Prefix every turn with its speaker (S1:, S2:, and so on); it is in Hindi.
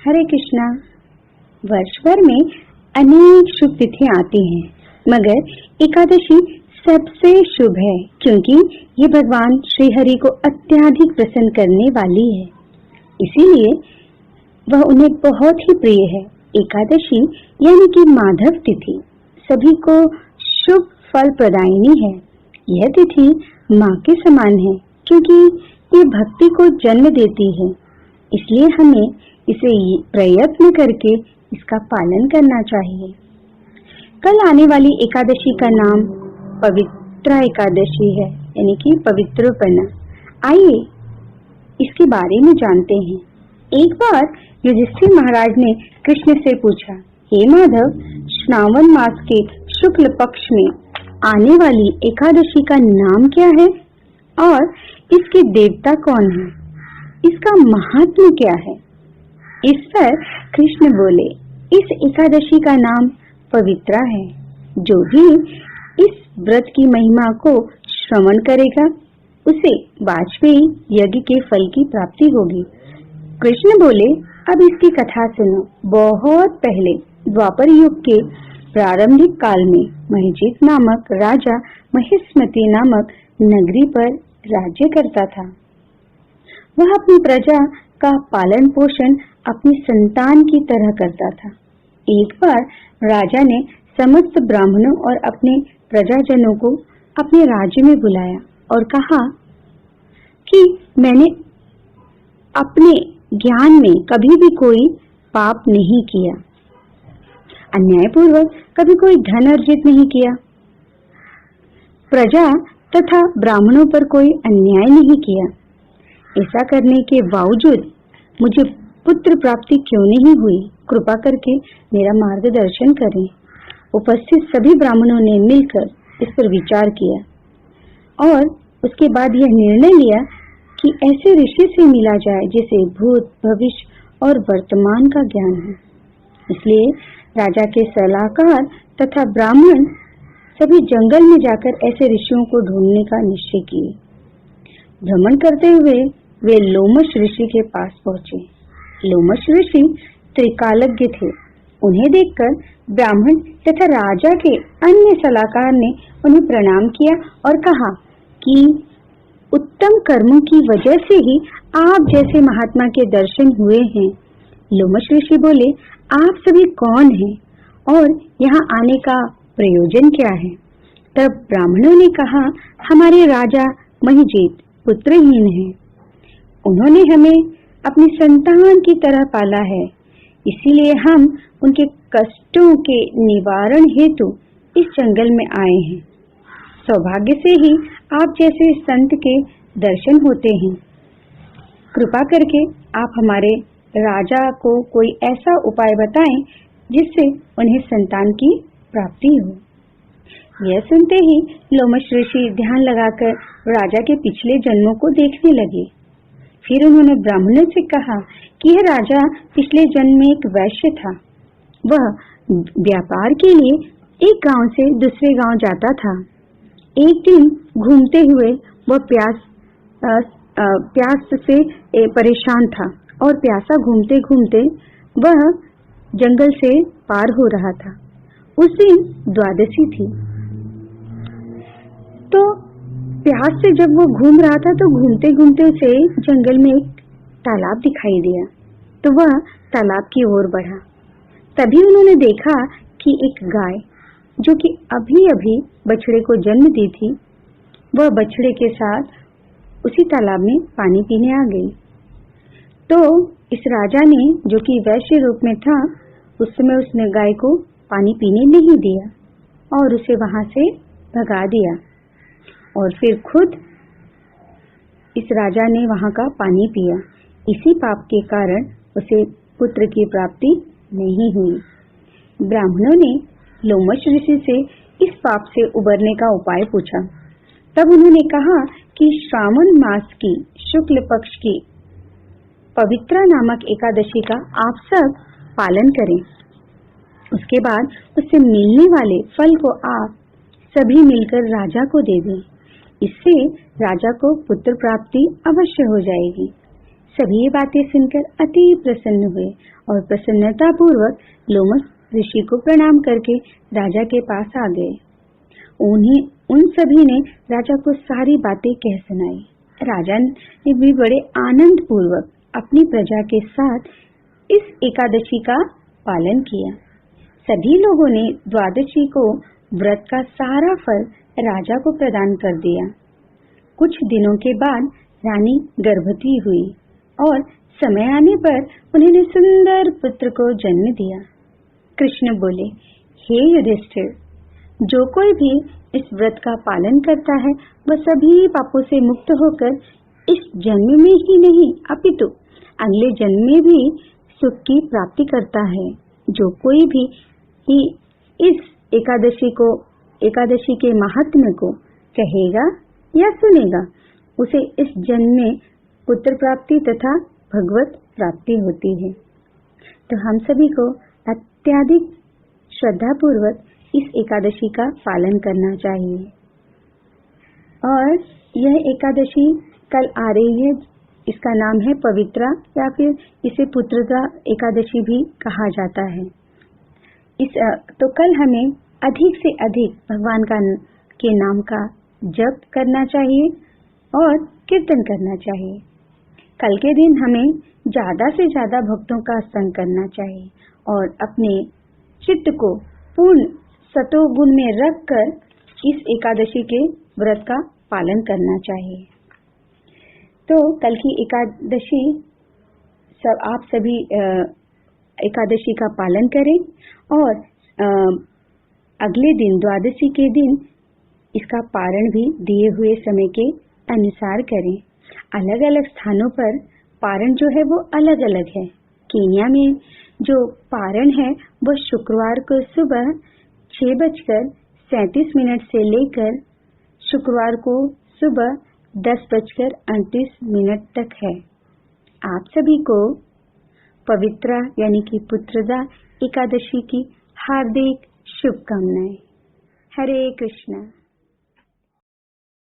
S1: हरे कृष्णा। वर्ष भर में अनेक शुभ तिथियां आती हैं, मगर एकादशी सबसे शुभ है क्योंकि ये भगवान श्री हरि को अत्यधिक प्रसन्न करने वाली है, इसीलिए वह उन्हें बहुत ही प्रिय है। एकादशी यानी कि माधव तिथि सभी को शुभ फल प्रदायिनी है। यह तिथि माँ के समान है क्योंकि ये भक्ति को जन्म देती है, इसलिए हमें इसे प्रयत्न करके इसका पालन करना चाहिए। कल आने वाली एकादशी का नाम पवित्रा एकादशी है, यानी कि पवित्रपना। आइए इसके बारे में जानते हैं। एक बार युधिष्ठिर महाराज ने कृष्ण से पूछा, हे माधव, श्रावण मास के शुक्ल पक्ष में आने वाली एकादशी का नाम क्या है और इसके देवता कौन है? इसका महात्म्य क्या है? इस पर कृष्ण बोले, इस एकादशी का नाम पवित्रा है। जो भी इस व्रत की महिमा को श्रवण करेगा उसे वाजपेयी यज्ञ के फल की प्राप्ति होगी। कृष्ण बोले, अब इसकी कथा सुनो। बहुत पहले द्वापर युग के प्रारंभिक काल में महिजीत नामक राजा महिष्मति नामक नगरी पर राज्य करता था। वह अपनी प्रजा का पालन पोषण अपनी संतान की तरह करता था। एक बार राजा ने समस्त ब्राह्मणों और अपने प्रजाजनों को अपने राज्य में बुलाया और कहा कि मैंने अपने ज्ञान में कभी भी कोई पाप नहीं किया, अन्यायपूर्वक कभी कोई धन अर्जित नहीं किया, प्रजा तथा ब्राह्मणों पर कोई अन्याय नहीं किया। ऐसा करने के बावजूद मुझे पुत्र प्राप्ति क्यों नहीं हुई? कृपा करके मेरा मार्गदर्शन करें। उपस्थित सभी ब्राह्मणों ने मिलकर इस पर विचार किया और उसके बाद यह निर्णय लिया कि ऐसे ऋषि से मिला जाए जिसे भूत, भविष्य और वर्तमान का ज्ञान है। इसलिए राजा के सलाहकार तथा ब्राह्मण सभी जंगल में जाकर ऐसे ऋषियों को ढूंढने का निश्चय किए। भ्रमण करते हुए वे लोमश ऋषि के पास पहुंचे। लोमश ऋषि त्रिकालज्ञ थे। उन्हें देखकर ब्राह्मण तथा राजा के अन्य सलाहकार ने उन्हें प्रणाम किया और कहा कि उत्तम कर्मों की वजह से ही आप जैसे महात्मा के दर्शन हुए हैं। लोमश ऋषि बोले, आप सभी कौन हैं और यहाँ आने का प्रयोजन क्या है? तब ब्राह्मणों ने कहा, हमारे राजा महिजीत पुत्रहीन हैं। उन्होंने हमें अपनी संतान की तरह पाला है, इसीलिए हम उनके कष्टों के निवारण हेतु इस जंगल में आए हैं। सौभाग्य से ही आप जैसे संत के दर्शन होते हैं। कृपा करके आप हमारे राजा को कोई ऐसा उपाय बताएं जिससे उन्हें संतान की प्राप्ति हो। यह सुनते ही लोमश ऋषि ध्यान लगाकर राजा के पिछले जन्मों को देखने लगे। फिर उन्होंने ब्राह्मणों से कहा कि यह राजा पिछले जन्म में एक वैश्य था। वह व्यापार के लिए एक गांव से दूसरे गांव जाता था। एक दिन घूमते हुए वह प्यास से परेशान था और प्यासा घूमते घूमते वह जंगल से पार हो रहा था। उस दिन द्वादशी थी, तो प्यास से जब वो घूम रहा था तो घूमते घूमते उसे जंगल में एक तालाब दिखाई दिया, तो वह तालाब की ओर बढ़ा। तभी उन्होंने देखा कि एक गाय जो कि अभी अभी बछड़े को जन्म दी थी, वह बछड़े के साथ उसी तालाब में पानी पीने आ गई। तो इस राजा ने, जो कि वैश्य रूप में था, उस समय उसने गाय को पानी पीने नहीं दिया और उसे वहां से भगा दिया और फिर खुद इस राजा ने वहां का पानी पिया। इसी पाप के कारण उसे पुत्र की प्राप्ति नहीं हुई। ब्राह्मणों ने लोमश ऋषि से इस पाप से उबरने का उपाय पूछा। तब उन्होंने कहा कि श्रावण मास की शुक्ल पक्ष की पवित्रा नामक एकादशी का आप सब पालन करें। उसके बाद उससे मिलने वाले फल को आप सभी मिलकर राजा को दे दें। इससे राजा को पुत्र प्राप्ति अवश्य हो जाएगी। सभी ये बातें सुनकर अति प्रसन्न हुए और प्रसन्नता पूर्वक लोमस ऋषि को प्रणाम करके राजा के पास आ गए। उन सभी ने राजा को सारी बातें कह सुनाई। राजा ने भी बड़े आनंद पूर्वक अपनी प्रजा के साथ इस एकादशी का पालन किया। सभी लोगों ने द्वादशी को व्रत का सारा फल राजा को प्रदान कर दिया। कुछ दिनों के बाद रानी गर्भवती हुई और समय आने पर उन्होंने सुंदर पुत्र को जन्म दिया। कृष्ण बोले, हे युधिष्ठिर, जो कोई भी इस व्रत का पालन करता है वह सभी पापों से मुक्त होकर इस जन्म में ही नहीं अपितु अगले जन्म में भी सुख की प्राप्ति करता है। जो कोई भी इस एकादशी के महात्म्य को कहेगा या सुनेगा उसे इस जन्म में पुत्र प्राप्ति तथा भगवत प्राप्ति होती है। तो हम सभी को अत्यधिक श्रद्धा पूर्वक इस एकादशी का पालन करना चाहिए। और यह एकादशी कल आ रही है, इसका नाम है पवित्रा या फिर इसे पुत्रदा एकादशी भी कहा जाता है। तो कल हमें अधिक से अधिक भगवान के नाम का जप करना चाहिए और कीर्तन करना चाहिए। कल के दिन हमें ज्यादा से ज्यादा भक्तों का संग करना चाहिए और अपने चित्त को पूर्ण सतोगुण में रखकर इस एकादशी के व्रत का पालन करना चाहिए। तो कल की एकादशी आप सभी एकादशी का पालन करें और अगले दिन द्वादशी के दिन इसका पारण भी दिए हुए समय के अनुसार करें। अलग अलग स्थानों पर पारण जो है वो अलग अलग है। केन्या में जो पारण है वो शुक्रवार को सुबह 6:37 से लेकर शुक्रवार को सुबह 10:38 तक है। आप सभी को पवित्रा यानी कि पुत्रदा एकादशी की हार्दिक शुभकामनाएं। हरे कृष्णा।